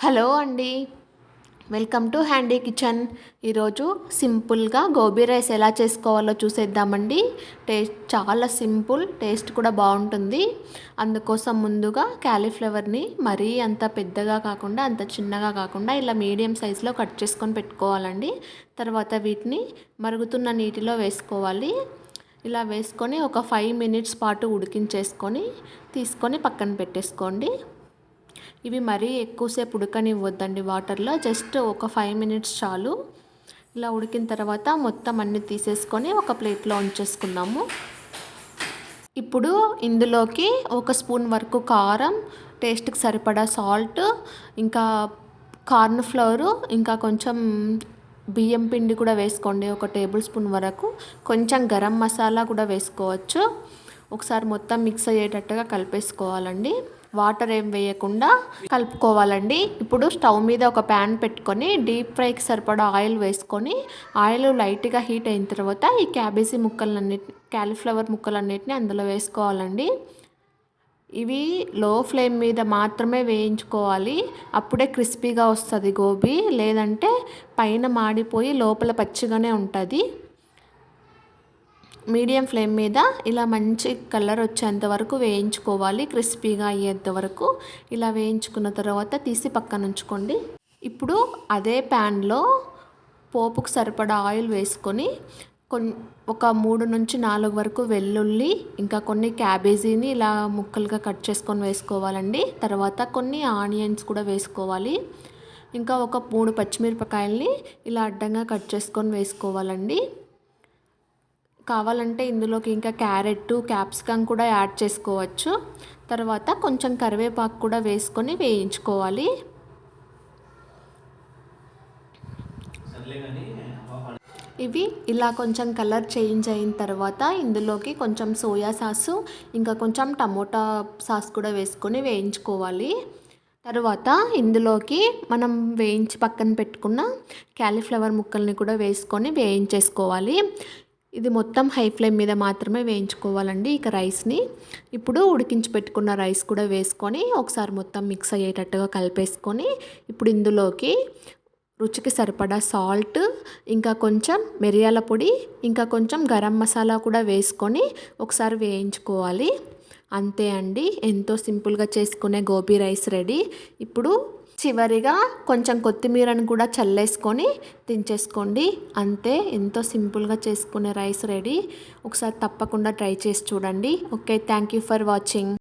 Hello అండి, welcome to handy kitchen. ఈరోజు సింపుల్గా గోబీ రైస్ ఎలా చేసుకోవాలో చూసేద్దామండి. టేస్ట్ చాలా సింపుల్, టేస్ట్ కూడా బాగుంటుంది. అందుకోసం ముందుగా క్యాలీఫ్లవర్ని మరీ అంత పెద్దగా కాకుండా అంత చిన్నగా కాకుండా ఇలా మీడియం సైజులో కట్ చేసుకొని పెట్టుకోవాలండి. తర్వాత వీటిని మరుగుతున్న నీటిలో వేసుకోవాలి. ఇలా వేసుకొని ఒక 5 మినిట్స్ పాటు ఉడికించేసుకొని తీసుకొని పక్కన పెట్టేసుకోండి. ఇవి మరీ ఎక్కువసేపు ఉడకనివ్వద్దండి వాటర్లో, జస్ట్ ఒక 5 మినిట్స్ చాలు. ఇలా ఉడికిన తర్వాత మొత్తం అన్నీ తీసేసుకొని ఒక ప్లేట్లో ఉంచేసుకుందాము. ఇప్పుడు ఇందులోకి 1 స్పూన్ వరకు కారం, టేస్ట్కి సరిపడా సాల్ట్, ఇంకా కార్న్ ఫ్లోరు, ఇంకా కొంచెం బియ్యం పిండి కూడా వేసుకోండి 1 టేబుల్ స్పూన్ వరకు. కొంచెం గరం మసాలా కూడా వేసుకోవచ్చు. ఒకసారి మొత్తం మిక్స్ అయ్యేటట్టుగా కలిపేసుకోవాలండి. వాటర్ ఏం వేయకుండా కలుపుకోవాలండి. ఇప్పుడు స్టవ్ మీద ఒక ప్యాన్ పెట్టుకొని డీప్ ఫ్రైకి సరిపడా ఆయిల్ వేసుకొని, ఆయిల్ లైట్గా హీట్ అయిన తర్వాత ఈ క్యాలీఫ్లవర్ ముక్కలన్నిటిని అందులో వేసుకోవాలండి. ఇవి లో ఫ్లేమ్ మీద మాత్రమే వేయించుకోవాలి, అప్పుడే క్రిస్పీగా వస్తుంది గోబీ. లేదంటే పైన మాడిపోయి లోపల పచ్చిగానే ఉంటుంది. మీడియం ఫ్లేమ్ మీద ఇలా మంచి కలర్ వచ్చేంత వరకు వేయించుకోవాలి, క్రిస్పీగా అయ్యేంత వరకు. ఇలా వేయించుకున్న తర్వాత తీసి పక్కన ఉంచుకోండి. ఇప్పుడు అదే ప్యాన్లో పోపుకు సరిపడా ఆయిల్ వేసుకొని ఒక 3 నుంచి 4 వరకు వెల్లుల్లి, ఇంకా కొన్ని క్యాబేజీని ఇలా ముక్కలుగా కట్ చేసుకొని వేసుకోవాలండి. తర్వాత కొన్ని ఆనియన్స్ కూడా వేసుకోవాలి. ఇంకా ఒక 3 పచ్చిమిరపకాయల్ని ఇలా అడ్డంగా కట్ చేసుకొని వేసుకోవాలండి. కావాలంటే ఇందులోకి ఇంకా క్యారెట్, క్యాప్సికమ్ కూడా యాడ్ చేసుకోవచ్చు. తర్వాత కొంచెం కరివేపాకు కూడా వేసుకొని వేయించుకోవాలి. ఇవి ఇలా కొంచెం కలర్ చేంజ్ అయిన తర్వాత ఇందులోకి కొంచెం సోయా సాసు, ఇంకా కొంచెం టమోటా సాస్ కూడా వేసుకొని వేయించుకోవాలి. తర్వాత ఇందులోకి మనం వేయించి పక్కన పెట్టుకున్న క్యాలీఫ్లవర్ ముక్కల్ని కూడా వేసుకొని వేయించేసుకోవాలి. ఇది మొత్తం హై ఫ్లేమ్ మీద మాత్రమే వేయించుకోవాలండి. ఇక రైస్ని ఇప్పుడు ఉడికించి పెట్టుకున్న రైస్ కూడా వేసుకొని ఒకసారి మొత్తం మిక్స్ అయ్యేటట్టుగా కలిపేసుకొని, ఇప్పుడు ఇందులోకి రుచికి సరిపడా సాల్ట్, ఇంకా కొంచెం మిరియాల పొడి, ఇంకా కొంచెం గరం మసాలా కూడా వేసుకొని ఒకసారి వేయించుకోవాలి. అంతే అండి, ఎంతో సింపుల్గా చేసుకునే గోబీ రైస్ రెడీ. ఇప్పుడు చివరిగా కొంచెం కొత్తిమీరను కూడా చల్లేసుకొని దించేసుకోండి. అంతే, ఎంతో సింపుల్గా చేసుకునే రైస్ రెడీ. ఒకసారి తప్పకుండా ట్రై చేసి చూడండి. Okay, thank you for watching.